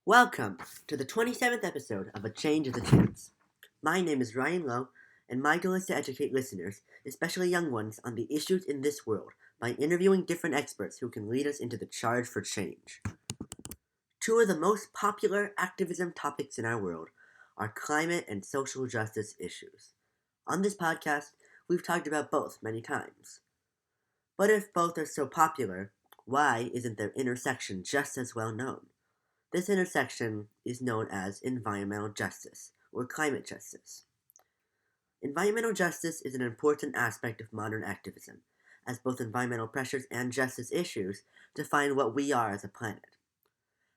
Welcome to the 27th episode of A Change is a Chance. My name is Ryan Lowe, and my goal is to educate listeners, especially young ones, on the issues in this world by interviewing different experts who can lead us into the charge for change. Two of the most popular activism topics in our world are climate and social justice issues. On this podcast, we've talked about both many times. But if both are so popular, why isn't their intersection just as well known? This intersection is known as environmental justice, or climate justice. Environmental justice is an important aspect of modern activism, as both environmental pressures and justice issues define what we are as a planet.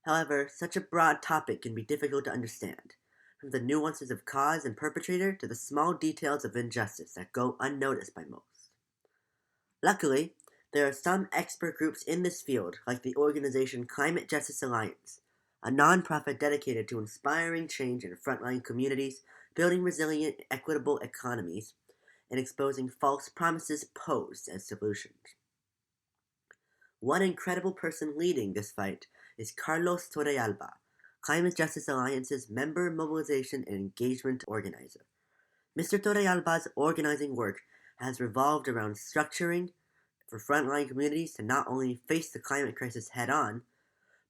However, such a broad topic can be difficult to understand, from the nuances of cause and perpetrator to the small details of injustice that go unnoticed by most. Luckily, there are some expert groups in this field, like the organization Climate Justice Alliance, a nonprofit dedicated to inspiring change in frontline communities, building resilient, equitable economies, and exposing false promises posed as solutions. One incredible person leading this fight is Carlos Torrealba, Climate Justice Alliance's member, mobilization, and engagement organizer. Mr. Torrealba's organizing work has revolved around structuring for frontline communities to not only face the climate crisis head-on,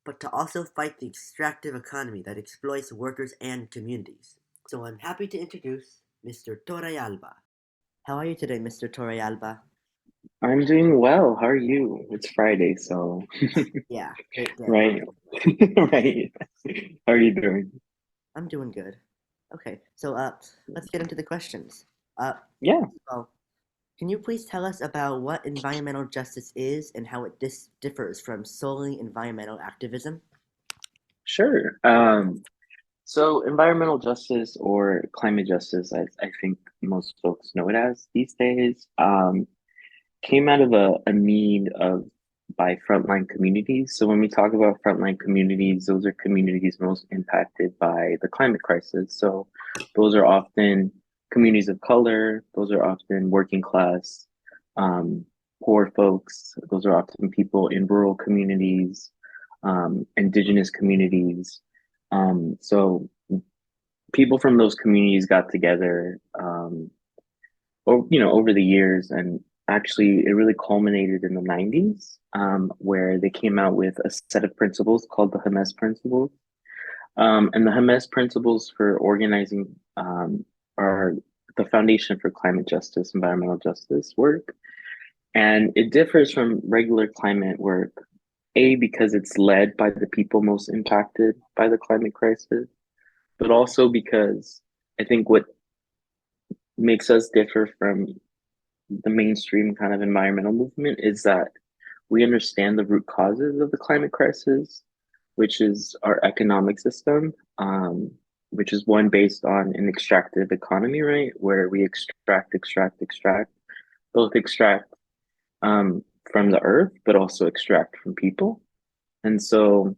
but to also fight the extractive economy that exploits workers and communities. So I'm happy to introduce Mr. Torrealba. How are you today, Mr. Torrealba? I'm doing well. How are you? It's Friday, so Yeah, great day. right, right. How are you doing? I'm doing good. Okay, so let's get into the questions. Yeah, Well, can you please tell us about what environmental justice is and how it differs from solely environmental activism? sure. So environmental justice or climate justice, I think most folks know it as these days, came out of a need of by frontline communities. So when we talk about frontline communities, those are communities most impacted by the climate crisis. So those are often communities of color, those are often working class, um, poor folks, those are often people in rural communities, indigenous communities. So people from those communities got together, over the years, and actually, it really culminated in the 90s, where they came out with a set of principles called the Hermes Principles. And the Hermes Principles for organizing are the foundation for climate justice, environmental justice work. And it differs from regular climate work, A, because it's led by the people most impacted by the climate crisis, but also because I think what makes us differ from the mainstream kind of environmental movement is that we understand the root causes of the climate crisis, which is our economic system, which is one based on an extractive economy, right? Where we extract, both extract from the earth, but also extract from people. And so,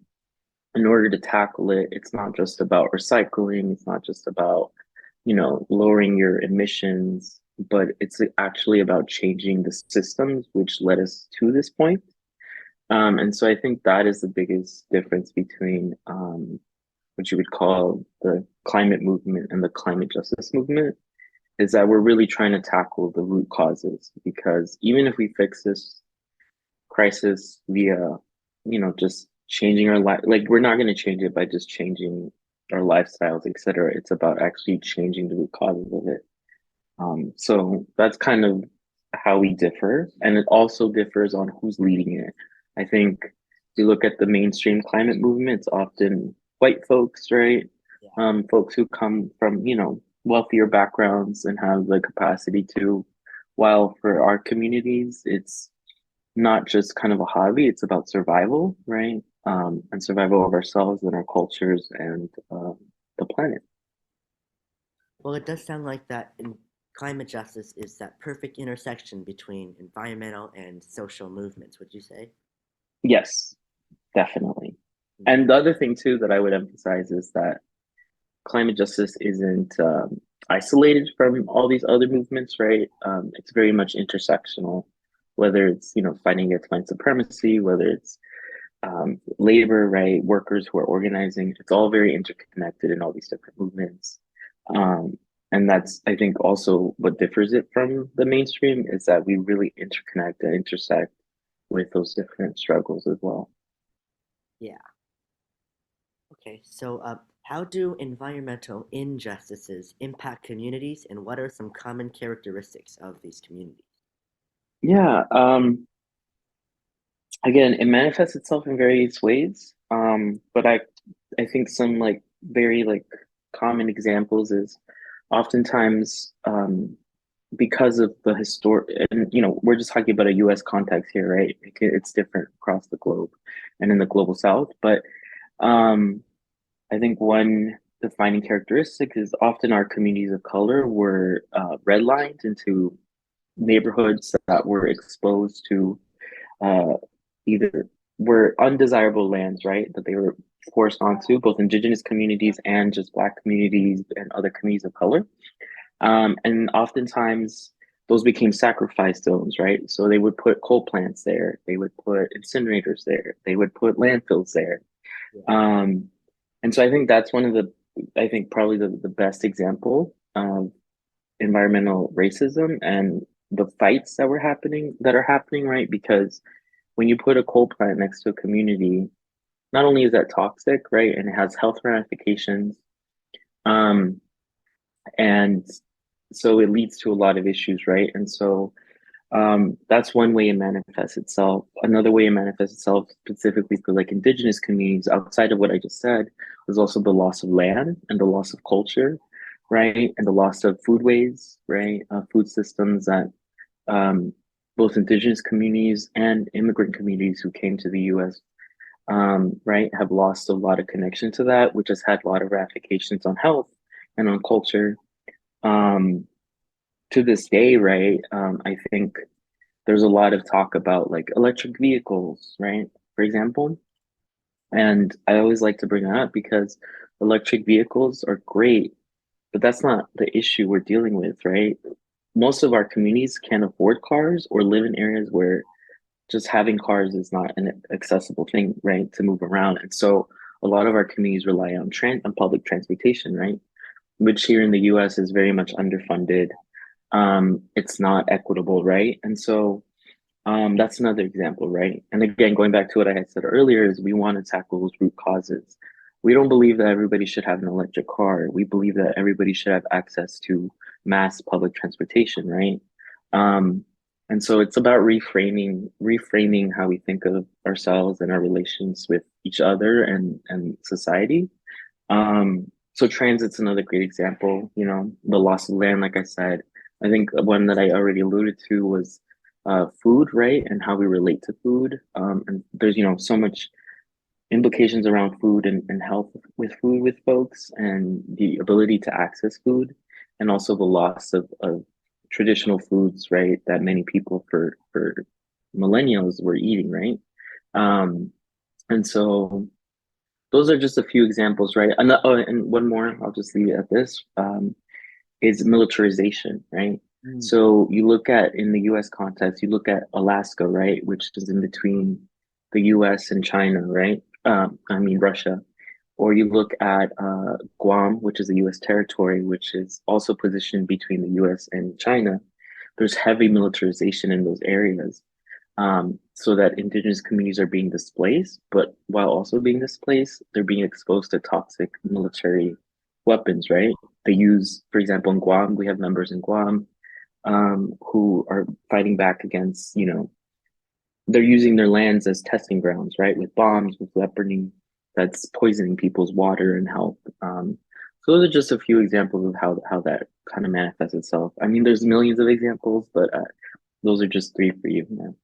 in order to tackle it, it's not just about recycling, it's not just about, lowering your emissions, but it's actually about changing the systems which led us to this point. And so I think that is the biggest difference between what you would call the climate movement and the climate justice movement is that we're really trying to tackle the root causes, because even if we fix this crisis via, just changing our life, like we're not going to change it by just changing our lifestyles, etc. It's about actually changing the root causes of it. So that's kind of how we differ, and it also differs on who's leading it. I think if you look at the mainstream climate movement, it's often white folks, right? Yeah. Folks who come from, wealthier backgrounds and have the capacity to, while for our communities, it's not just kind of a hobby, it's about survival, right? And survival of ourselves and our cultures and the planet. Well, it does sound like that climate justice is that perfect intersection between environmental and social movements, would you say? Yes, definitely. Mm. And the other thing too that I would emphasize is that climate justice isn't isolated from all these other movements, right? It's very much intersectional, whether it's fighting against white supremacy, whether it's labor, right? Workers who are organizing. It's all very interconnected in all these different movements. Um, and that's, I think, also what differs it from the mainstream is that we really interconnect and intersect with those different struggles as well. Yeah. Okay. So, how do environmental injustices impact communities, and what are some common characteristics of these communities? Yeah. Again, it manifests itself in various ways. But I think some like very like common examples is oftentimes because of the historic, and we're just talking about a US context here, right? It's different across the globe and in the global south. But um, I think one defining characteristic is often our communities of color were redlined into neighborhoods that were exposed to uh, either were undesirable lands, right? That they were forced onto, both indigenous communities and just Black communities and other communities of color. And oftentimes those became sacrifice zones, right? So they would put coal plants there, they would put incinerators there, they would put landfills there. Yeah. Um, and so I think that's one of I think probably the best example of environmental racism and the fights that are happening, right? Because when you put a coal plant next to a community, not only is that toxic, right, and it has health ramifications, um, and so it leads to a lot of issues, right? And so that's one way it manifests itself. Another way it manifests itself specifically for like indigenous communities outside of what I just said was also the loss of land and the loss of culture, right? And the loss of foodways, right? Food systems that um, both indigenous communities and immigrant communities who came to the US, right, have lost a lot of connection to that, which has had a lot of ramifications on health and on culture. Um, to this day, right, I think there's a lot of talk about like electric vehicles, right, for example. And I always like to bring that up because electric vehicles are great, but that's not the issue we're dealing with, right? Most of our communities can't afford cars or live in areas where just having cars is not an accessible thing, right, to move around. And so a lot of our communities rely on public transportation, right, which here in the US is very much underfunded. It's not equitable, right? And so that's another example, right? And again, going back to what I had said earlier, is we want to tackle those root causes. We don't believe that everybody should have an electric car. We believe that everybody should have access to mass public transportation, right? Um, and so it's about reframing how we think of ourselves and our relations with each other and society. So transit's another great example, the loss of land, like I said. I think one that I already alluded to was food, right? And how we relate to food. And there's, so much implications around food and health with food with folks and the ability to access food and also the loss of traditional foods, right? That many people for millennials were eating, right? Um, and so those are just a few examples, right? And one more, I'll just leave it at this, is militarization, right? Mm. So you look at, in the US context, you look at Alaska, right, which is in between the US and China, right? I mean, Russia. Or you look at Guam, which is a US territory, which is also positioned between the US and China. There's heavy militarization in those areas, so that indigenous communities are being displaced, but while also being displaced, they're being exposed to toxic military weapons, right? They use, for example, in Guam, we have members in Guam who are fighting back against, they're using their lands as testing grounds, right? With bombs, with weaponry that's poisoning people's water and health. So those are just a few examples of how that kind of manifests itself. I mean, there's millions of examples, but those are just three for you, man.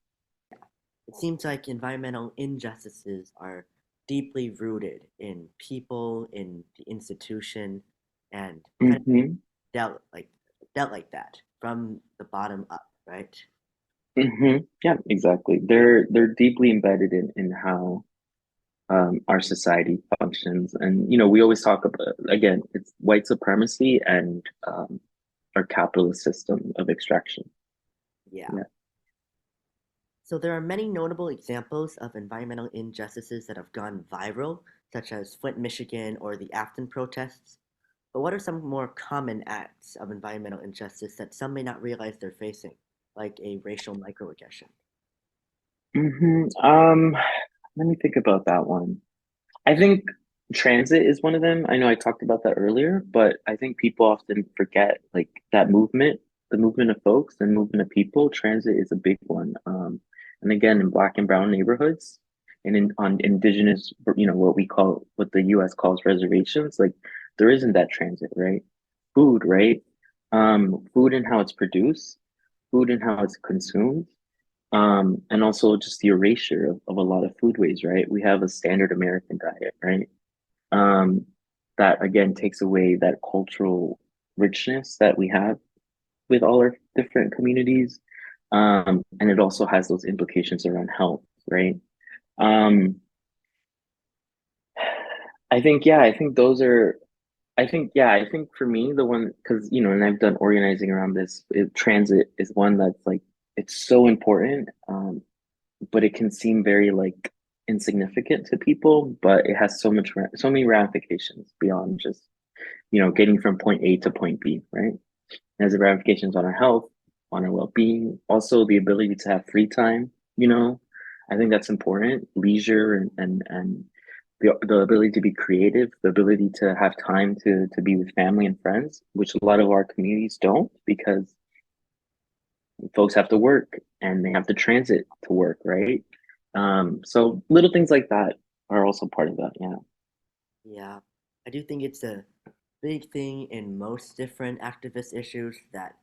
It seems like environmental injustices are deeply rooted in people, in the institution, and kind of Mm-hmm. dealt like that from the bottom up, right? Yeah, exactly. They're deeply embedded in how our society functions, and we always talk about, again, it's white supremacy and our capitalist system of extraction. Yeah. Yeah. So there are many notable examples of environmental injustices that have gone viral, such as Flint, Michigan, or the Afton protests. But what are some more common acts of environmental injustice that some may not realize they're facing, like a racial microaggression? hmm let me think about that one. I think transit is one of them. I know I talked about that earlier, but I think people often forget like that movement, the movement of folks and movement of people. Transit is a big one. And again, in Black and brown neighborhoods and in on indigenous, what the US calls reservations, like there isn't that transit, right? Food, right? Food and how it's produced, food and how it's consumed, and also just the erasure of a lot of foodways, right? We have a standard American diet, right? Um, that again takes away that cultural richness that we have with all our different communities. And it also has those implications around health, right? Um, I think those are, I think for me, the one, because, and I've done organizing around this, transit is one that's like, it's so important. But it can seem very like insignificant to people, but it has so many ramifications beyond just, getting from point A to point B, right? It has ramifications on our health, on our well-being, also the ability to have free time, you know. I think that's important. Leisure and the ability to be creative, the ability to have time to be with family and friends, which a lot of our communities don't because folks have to work and they have to transit to work, right? So little things like that are also part of that. Yeah. Yeah, I do think it's a big thing in most different activist issues that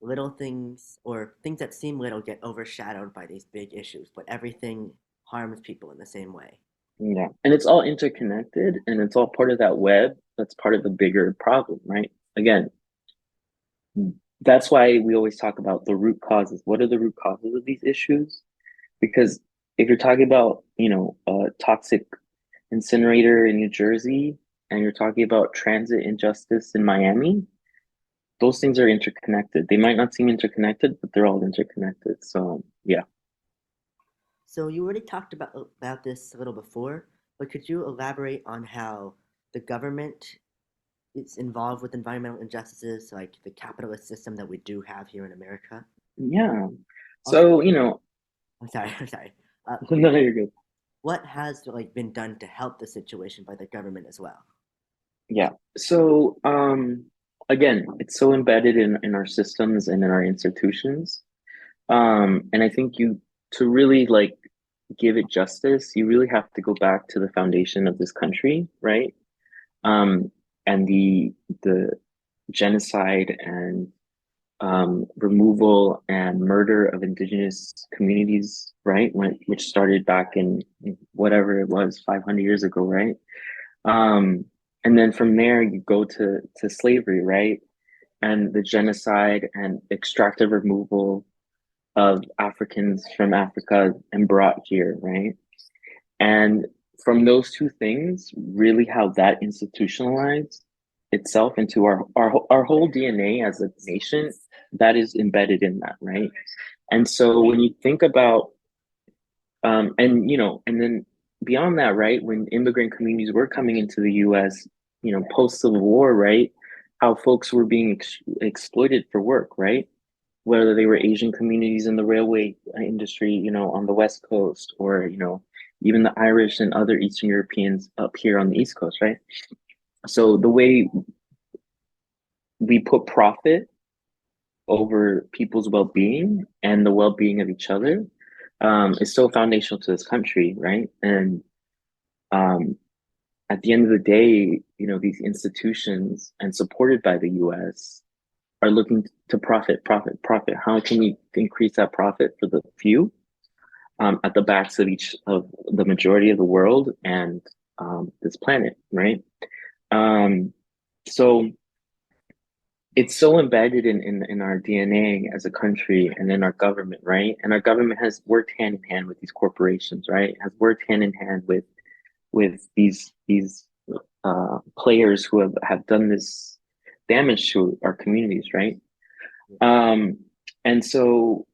little things or things that seem little get overshadowed by these big issues, but everything harms people in the same way. Yeah. And it's all interconnected and it's all part of that web that's part of the bigger problem, right? Again, that's why we always talk about the root causes. What are the root causes of these issues? Because if you're talking about, a toxic incinerator in New Jersey and you're talking about transit injustice in Miami, those things are interconnected. They might not seem interconnected, but they're all interconnected. So yeah. So you already talked about this a little before, but could you elaborate on how the government is involved with environmental injustices, like the capitalist system that we do have here in America? Yeah. Also, So, I'm sorry, I'm sorry. Uh, no, you're good. what has been done to help the situation by the government as well? Yeah. So, again, it's so embedded in our systems and in our institutions. And I think to really like give it justice, you really have to go back to the foundation of this country, right? Um, and the genocide and removal and murder of indigenous communities, right? Which started back in whatever it was, 500 years ago, right? Um, and then from there you go to slavery, right? And the genocide and extractive removal of Africans from Africa and brought here, right? And from those two things, really how that institutionalized itself into our whole DNA as a nation, that is embedded in that, right? And so when you think about and then beyond that, right, when immigrant communities were coming into the US, post Civil War, right, how folks were being exploited for work, right? Whether they were Asian communities in the railway industry, on the West Coast, or, even the Irish and other Eastern Europeans up here on the East Coast, right? So the way we put profit over people's well-being and the well-being of each other is so foundational to this country, right? And um, at the end of the day, these institutions and supported by the US are looking to profit, profit, profit. How can we increase that profit for the few at the backs of each of the majority of the world and this planet, right? Um, so it's so embedded in our DNA as a country and in our government, right? And our government has worked hand in hand with these corporations, right? Has worked hand in hand with these players who have done this damage to our communities, right? Um, and so,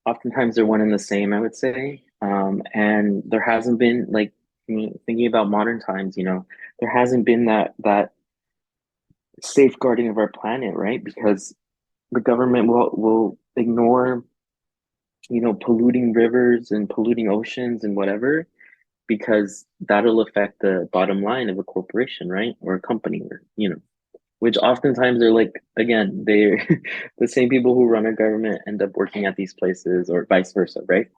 oftentimes they're one and the same, I would say. And there hasn't been like thinking about modern times, there hasn't been that safeguarding of our planet, right? Because the government will ignore, polluting rivers and polluting oceans and whatever, because that'll affect the bottom line of a corporation, right? Or a company, or which oftentimes are like, again, they're the same people who run our government end up working at these places, or vice versa, right?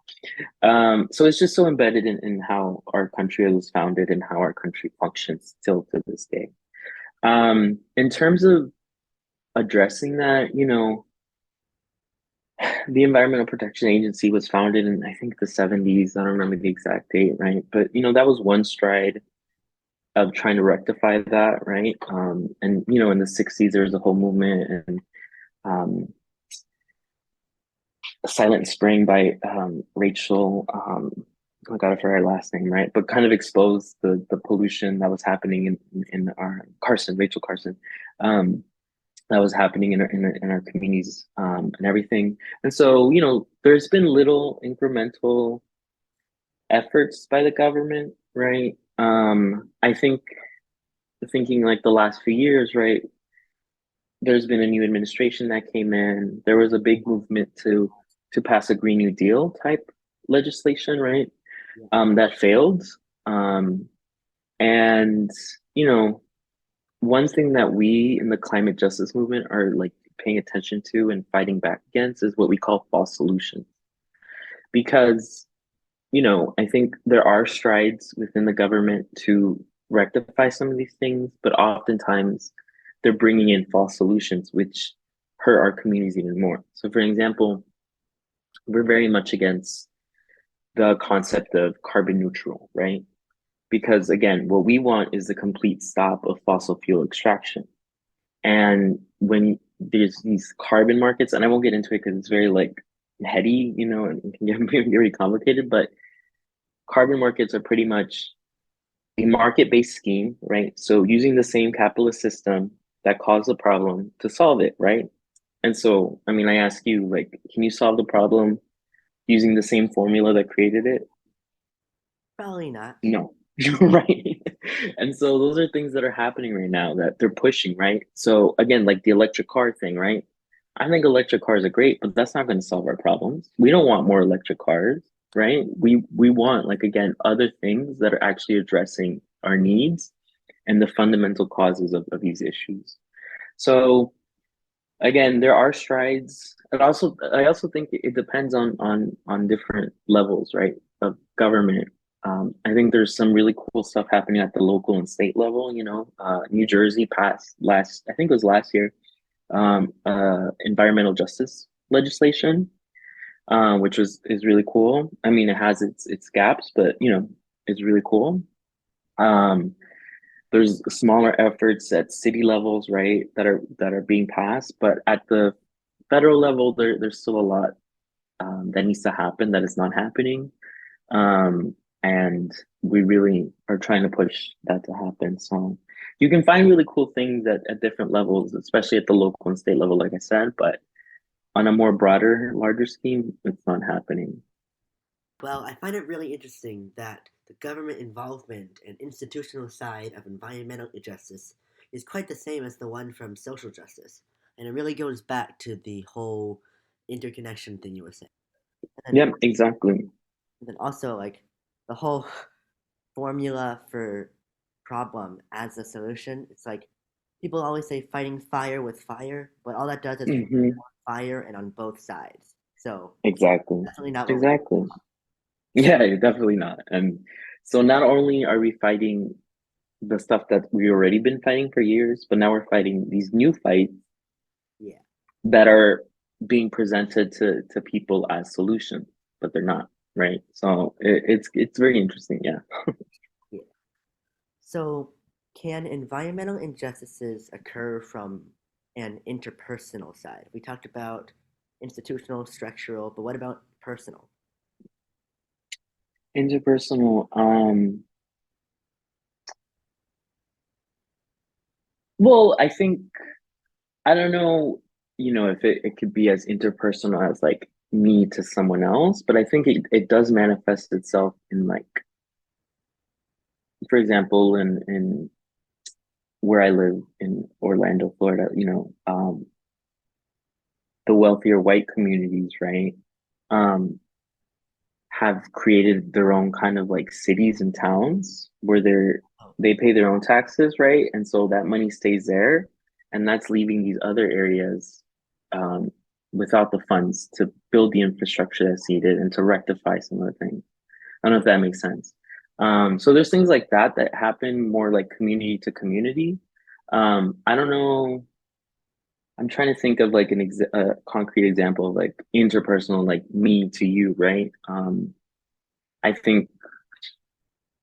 So it's just so embedded in how our country was founded and how our country functions still to this day. In terms of addressing that, the Environmental Protection Agency was founded in, I think, the 70s. I don't remember the exact date, right? But that was one stride of trying to rectify that, right? And in the 60s there was a whole movement, and Silent Spring by Rachel. I got it for her last name, right? But kind of exposed the pollution that was happening in our Rachel Carson, that was happening in our communities, and everything. And so there's been little incremental efforts by the government, right? I think thinking like the last few years, right? There's been a new administration that came in. There was a big movement to pass a Green New Deal type legislation, right? Yeah. That failed. Um, and one thing that we in the climate justice movement are like paying attention to and fighting back against is what we call false solutions. Because, I think there are strides within the government to rectify some of these things, but oftentimes they're bringing in false solutions, which hurt our communities even more. So, for example, we're very much against the concept of carbon neutral, right? Because again, what we want is the complete stop of fossil fuel extraction. And when there's these carbon markets, and I won't get into it because it's very like heady, and it can get very complicated, but carbon markets are pretty much a market-based scheme, right? So using the same capitalist system that caused the problem to solve it, right? And so, I mean, I ask you, like, can you solve the problem using the same formula that created it? Probably not. No. Right. And so those are things that are happening right now that they're pushing, right? So again, like the electric car thing, right? I think electric cars are great, but that's not going to solve our problems. We don't want more electric cars, right? We want, like, again, other things that are actually addressing our needs and the fundamental causes of these issues. So again, there are strides. And also, I also think it depends on different levels, right, of government. I think there's some really cool stuff happening at the local and state level. New Jersey passed I think it was last year, environmental justice legislation, which is really cool. I mean, it has its gaps, but it's really cool. Um, there's smaller efforts at city levels, right, that are being passed, but at the federal level, there's still a lot, that needs to happen that is not happening, um, and we really are trying to push that to happen. So you can find really cool things at different levels, especially at the local and state level, like I said, but on a more broader, larger scheme, it's not happening. Well, I find it really interesting that the government involvement and institutional side of environmental justice is quite the same as the one from social justice. And it really goes back to the whole interconnection thing you were saying. And Yeah, exactly. then also, like, the whole formula for problem as a solution. It's like people always say fighting fire with fire, but all that does is create Hmm. fire and on both sides. So Exactly. definitely not what we. Exactly. Yeah, definitely not. And so not only are we fighting the stuff that we already been fighting for years, but now we're fighting these new fights Yeah, that are being presented to people as solutions, but they're not, right? So it's very interesting. Yeah. yeah. So can environmental injustices occur from an interpersonal side? We talked about institutional, structural, but what about personal? Interpersonal. Well, I think, I don't know, if it could be as interpersonal as like me to someone else, but I think it does manifest itself in like, for example, in where I live in Orlando, Florida, the wealthier white communities, right, um, have created their own kind of like cities and towns where Oh, they pay their own taxes, right? And so that money stays there, and that's leaving these other areas um, without the funds to build the infrastructure that's needed and to rectify some of the things. I don't know if that makes sense. So there's things like that that happen more like community to community. I don't know. I'm trying to think of like a concrete example of like interpersonal, like me to you, right? I think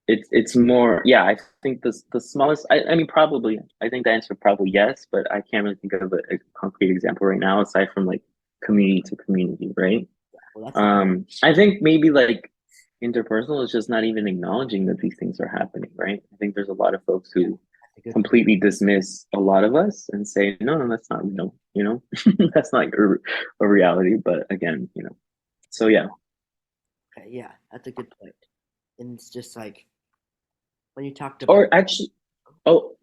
it's more, yeah. I think the smallest. I mean, probably. I think the answer probably yes, but I can't really think of a concrete example right now aside from like community to community, right? well, that's a good. I think maybe like interpersonal is just not even acknowledging that these things are happening, right? I think there's a lot of folks Yeah, who that's a good point. completely dismiss a lot of us and say, no, no, that's not real, that's not a reality. But again, so yeah. Okay, yeah, that's a good point. And it's just like when you talked about. Or actually, oh,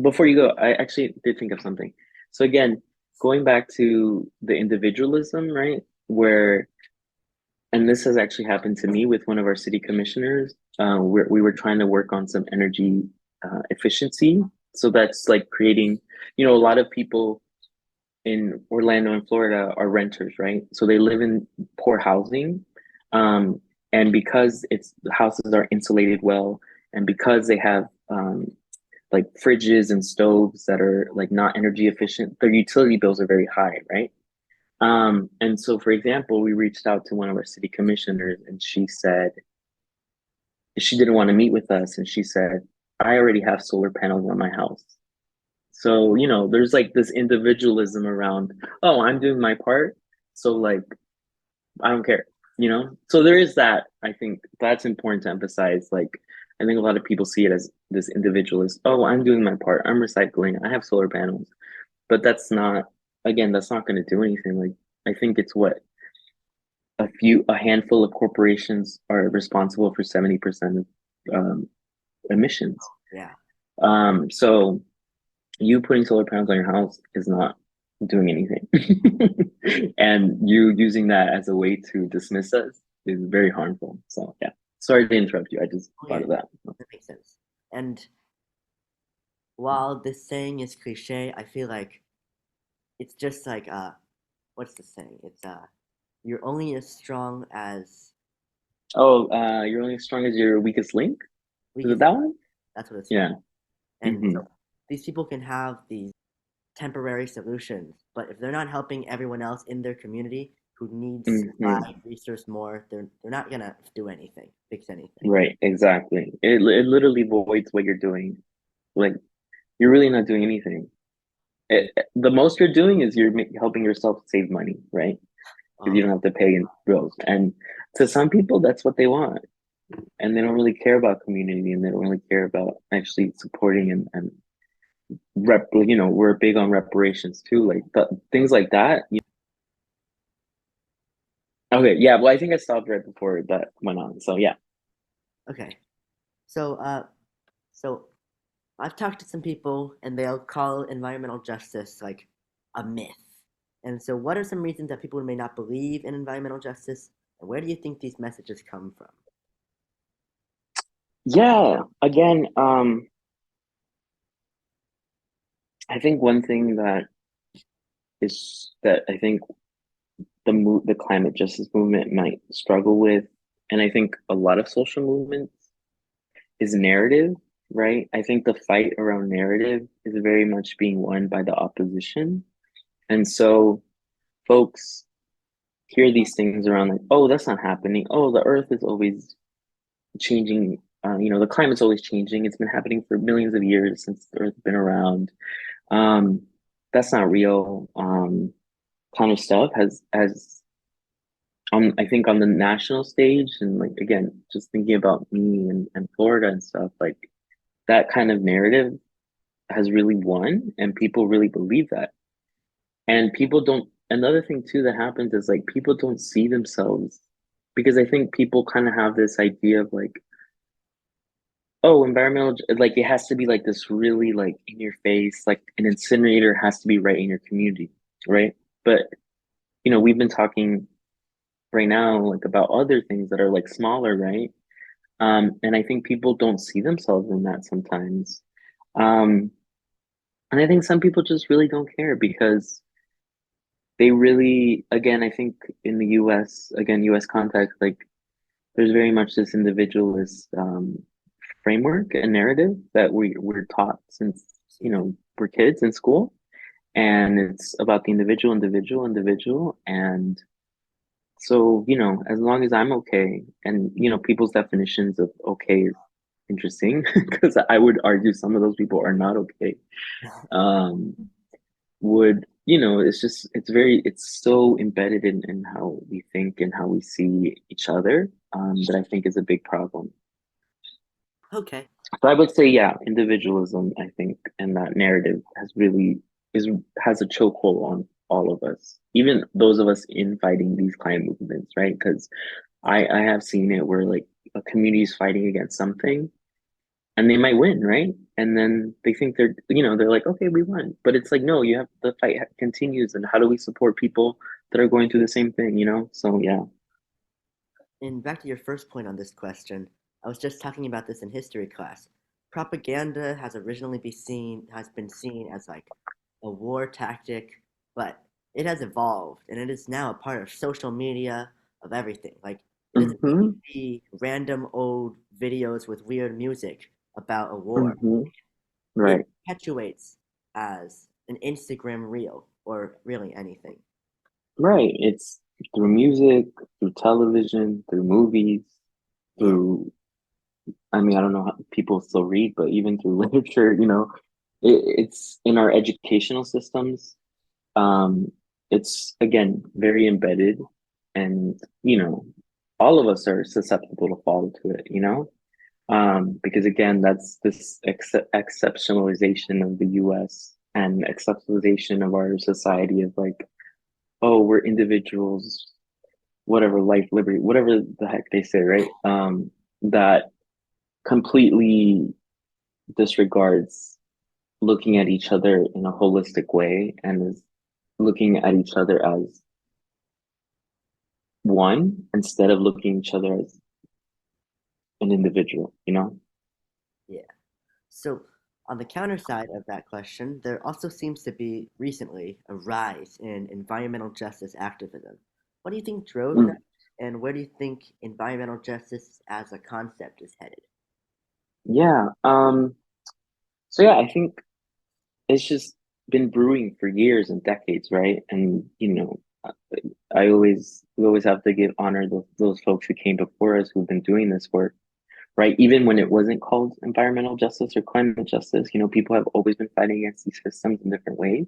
before you go, I actually did think of something. So again, going back to the individualism, right? Where, and this has actually happened to me with one of our city commissioners, where we were trying to work on some energy efficiency. So that's like creating, a lot of people in Orlando and Florida are renters, right? So they live in poor housing. Um, and because the houses are insulated well, and because they have like fridges and stoves that are like not energy efficient, their utility bills are very high, right? And so, for example, we reached out to one of our city commissioners, and she said she didn't want to meet with us, and she said, "I already have solar panels on my house." So, there's like this individualism around, oh, I'm doing my part, so like I don't care. So there is that. I think that's important to emphasize. Like, I think a lot of people see it as this individualist, oh, I'm doing my part, I'm recycling, I have solar panels. But that's not, again, that's not going to do anything. Like, I think it's what a handful of corporations are responsible for 70% of emissions. Yeah, So you putting solar panels on your house is not doing anything. And you using that as a way to dismiss us is very harmful. So yeah. Sorry to interrupt you. I just oh thought yeah, of that. that makes sense. And while this saying is cliche, I feel like it's just like what's the saying? It's you're only as strong as Oh, you're only as strong as your weakest link? Is it weakest. that one? That's what it's from. Yeah. And Mm-hmm. so these people can have these temporary solutions, but if they're not helping everyone else in their community who needs to Mm-hmm. provide resource more, they're not gonna do anything, fix anything. Right, exactly. It literally voids what you're doing. Like, you're really not doing anything. The most you're doing is you're helping yourself save money, right? Because you Um, don't have to pay in bills. And to some people, that's what they want. And they don't really care about community, and they don't really care about actually supporting and we're big on reparations too, like things like that. Okay, yeah, well, I think I stopped right before that went on. So yeah. okay, so so I've talked to some people, and they'll call environmental justice like a myth. And so, what are some reasons that people may not believe in environmental justice, and where do you think these messages come from? Yeah, again, I think one thing that I think the climate justice movement might struggle with, and I think a lot of social movements, is narrative, right? I think the fight around narrative is very much being won by the opposition. And so folks hear these things around like, oh, that's not happening. Oh, the earth is always changing. The climate's always changing. It's been happening for millions of years since the earth's been around. Um, that's not real. Kind of stuff has I think on the national stage, and like again, just thinking about me and Florida and stuff, like that kind of narrative has really won, and people really believe that. And people don't another thing too that happens is like people don't see themselves because I think people kind of have this idea of like, oh, like it has to be like this really like in your face, like an incinerator has to be right in your community, right? But we've been talking right now like about other things that are like smaller, right? And I think people don't see themselves in that sometimes. Um, and I think some people just really don't care because they really, again, I think in the US, again, US context, like there's very much this individualist framework and narrative that we're taught since, Yeah. we're kids in school. And it's about the individual, individual, individual. And so, as long as I'm okay, and, people's definitions of okay is interesting because I would argue some of those people are not okay. Um, it's so embedded in how we think and how we see each other, that I think is a big problem. Okay. So I would say, yeah, individualism, I think, and that narrative has a chokehold on all of us, even those of us in fighting these climate movements, right? Because I have seen it where like a community is fighting against something and they might win, right? And then they think they're like, okay, we won. But it's like, no, the fight continues. And how do we support people that are going through the same thing, So yeah. And back to your first point on this question, I was just talking about this in history class. Propaganda has been seen as like a war tactic, but it has evolved and it is now a part of social media, of everything. Like it doesn't need to Mm-hmm. be random old videos with weird music about a war. Mm-hmm. It Right. perpetuates as an Instagram reel or really anything. Right. It's through music, through television, through movies, Yeah. through, I mean, I don't know how people still read, but even through literature, it's in our educational systems. Um, it's again very embedded, and all of us are susceptible to fall into it, because again, that's this exceptionalization of the US and exceptionalization of our society of like, oh, we're individuals, whatever, life, liberty, whatever the heck they say, right? That completely disregards looking at each other in a holistic way and is looking at each other as one instead of looking at each other as an individual, Yeah. So, on the counter side of that question, there also seems to be recently a rise in environmental justice activism. What do you think drove that, Mm, and where do you think environmental justice as a concept is headed? yeah. So yeah, I think it's just been brewing for years and decades, right? And we always have to give honor to those folks who came before us who've been doing this work, right? Even when it wasn't called environmental justice or climate justice, people have always been fighting against these systems in different ways.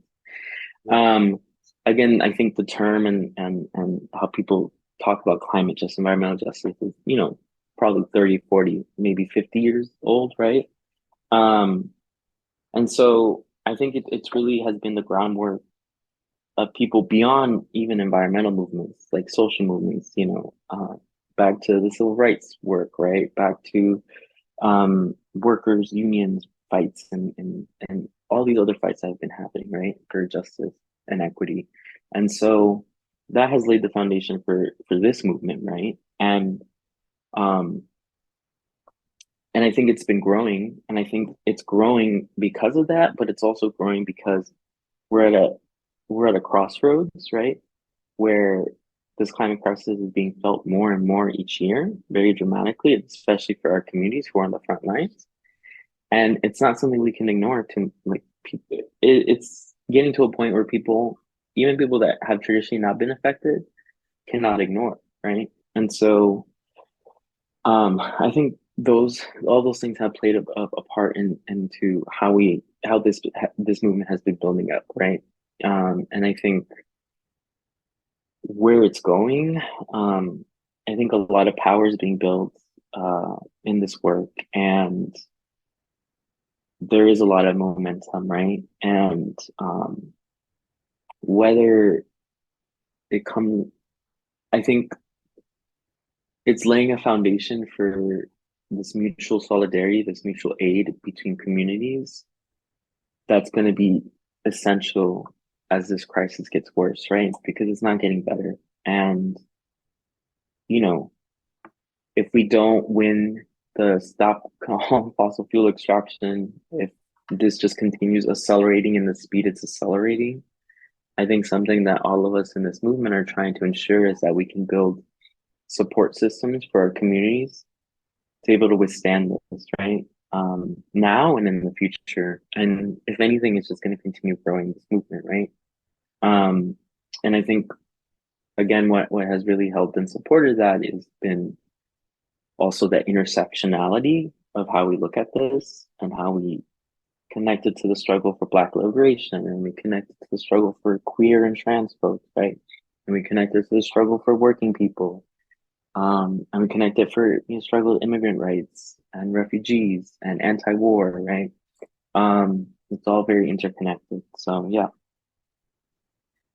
Yeah. Um, Again, I think the term and how people talk about climate justice, environmental justice is, probably 30, 40, maybe 50 years old, right? Um, and so I think it's really has been the groundwork of people beyond even environmental movements, like social movements, back to the civil rights work, right? Back to workers, unions fights and all these other fights that have been happening, right? For justice and equity. And so that has laid the foundation for this movement, right? Um and I think it's been growing, and I think it's growing because of that, but it's also growing because we're at a we're at a crossroads, right? Where this climate crisis is being felt more and more each year, very dramatically, especially for our communities who are on the front lines. And it's not something we can ignore to like people. It's getting to a point where even people that have traditionally not been affected, cannot ignore, right? And so I think all those things have played a part into how this movement has been building up, right? And I think where it's going, I think a lot of power is being built in this work, and there is a lot of momentum, right? And whether it come I think it's laying a foundation for this mutual solidarity, this mutual aid between communities that's going to be essential as this crisis gets worse, right? Because it's not getting better. And, you know, if we don't win the stop on fossil fuel extraction, if this just continues accelerating in the speed it's accelerating, I think something that all of us in this movement are trying to ensure is that we can build support systems for our communities to be able to withstand this, right? Now and in the future. And if anything, it's just going to continue growing this movement, right? Um, and I think, again, what has really helped and supported that has been also the intersectionality of how we look at this and how we connect it to the struggle for Black liberation, and we connect it to the struggle for queer and trans folks, right? And we connect it to the struggle for working people, and we connect it for struggle with immigrant rights and refugees and anti-war, right? It's all very interconnected. So yeah.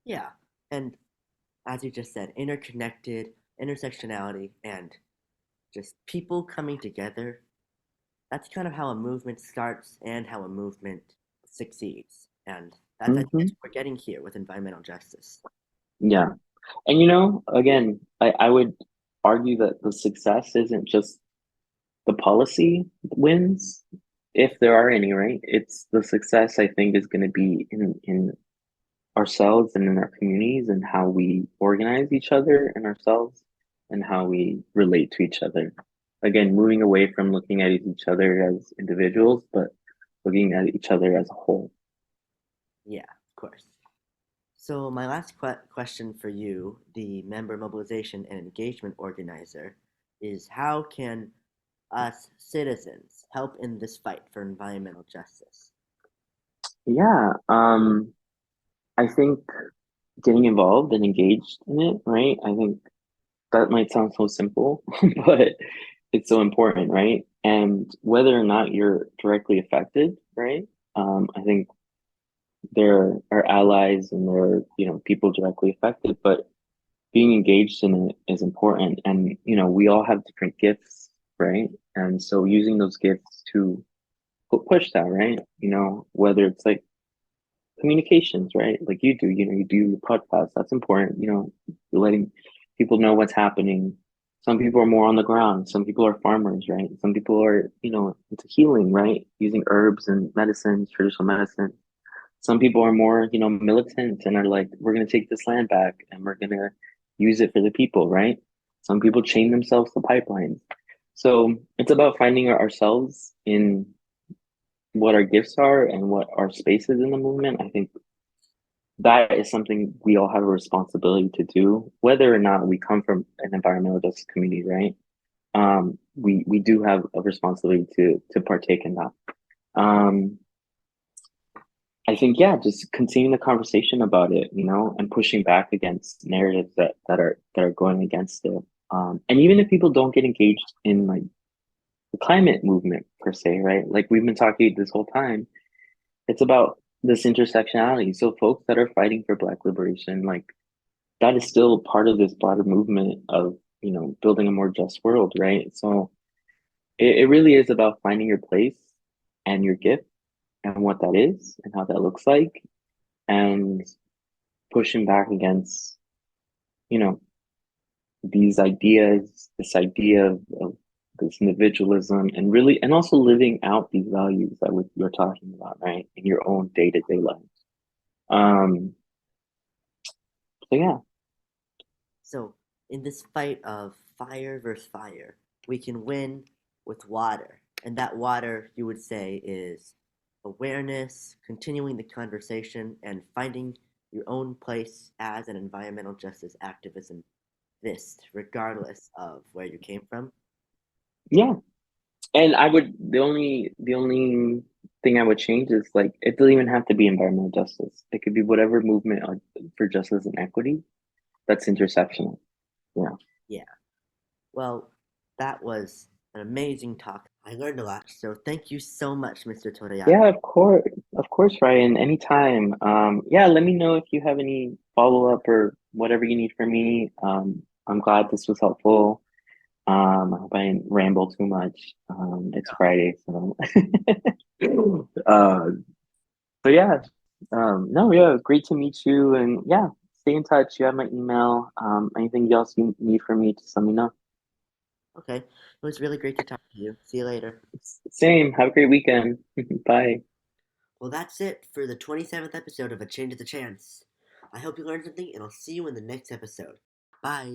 Yeah, and as you just said, interconnected, intersectionality, and just people coming together. That's kind of how a movement starts and how a movement succeeds. And that's, I think, Hmm. that's what we're getting here with environmental justice. Yeah. And again, I would argue that the success isn't just the policy wins, if there are any, right? It's the success I think is going to be in ourselves and in our communities and how we organize each other and ourselves and how we relate to each other. Again, moving away from looking at each other as individuals, but looking at each other as a whole. Yeah, of course. So, my last question for you, the member mobilization and engagement organizer, is how can us citizens help in this fight for environmental justice? Yeah, I think getting involved and engaged in it, right? I think that might sound so simple, but it's so important, right? And whether or not you're directly affected, right? I think there are allies and there are, people directly affected, but being engaged in it is important. And, we all have different gifts, right? And so using those gifts to push that, right? Whether it's like communications, right? Like you do, you do your podcast. That's important. You're letting people know what's happening. Some people are more on the ground. Some people are farmers, right? Some people are, into healing, right? Using herbs and medicines, traditional medicine. Some people are more, militant and are like, we're going to take this land back and we're going to use it for the people, right? Some people chain themselves to pipelines. So it's about finding ourselves in what our gifts are and what our space is in the movement. I think that is something we all have a responsibility to do, whether or not we come from an environmental justice community, right? We do have a responsibility to partake in that. Um, I think, yeah, just continuing the conversation about it, and pushing back against narratives that are going against it. And even if people don't get engaged in like the climate movement per se, right? Like we've been talking this whole time, it's about this intersectionality. So folks that are fighting for Black liberation, like that is still part of this broader movement of, building a more just world, right? So it really is about finding your place and your gift and what that is and how that looks like, and pushing back against, you know, these ideas, this idea of this individualism, and really, and also living out these values that you're talking about, right, in your own day-to-day life. Um, so yeah. So, in this fight of fire versus fire, we can win with water. And that water, you would say, is awareness, continuing the conversation, and finding your own place as an environmental justice activism regardless of where you came from. Yeah. And the only thing I would change is like it doesn't even have to be environmental justice. It could be whatever movement for justice and equity that's intersectional. Yeah. Yeah. Well, that was an amazing talk. I learned a lot. So, thank you so much, Mr. Torrealba. Yeah, of course, Ryan. Anytime. Yeah, let me know if you have any follow up or whatever you need from me. I'm glad this was helpful. I hope I didn't ramble too much. It's Friday, so uh, so yeah. No, yeah, great to meet you, and yeah, stay in touch. You have my email. Anything else you need from me, just let me know. Okay. It was really great to talk to you. See you later. Same. Have a great weekend. Bye. Well, that's it for the 27th episode of A Change of the Chance. I hope you learned something, and I'll see you in the next episode. Bye.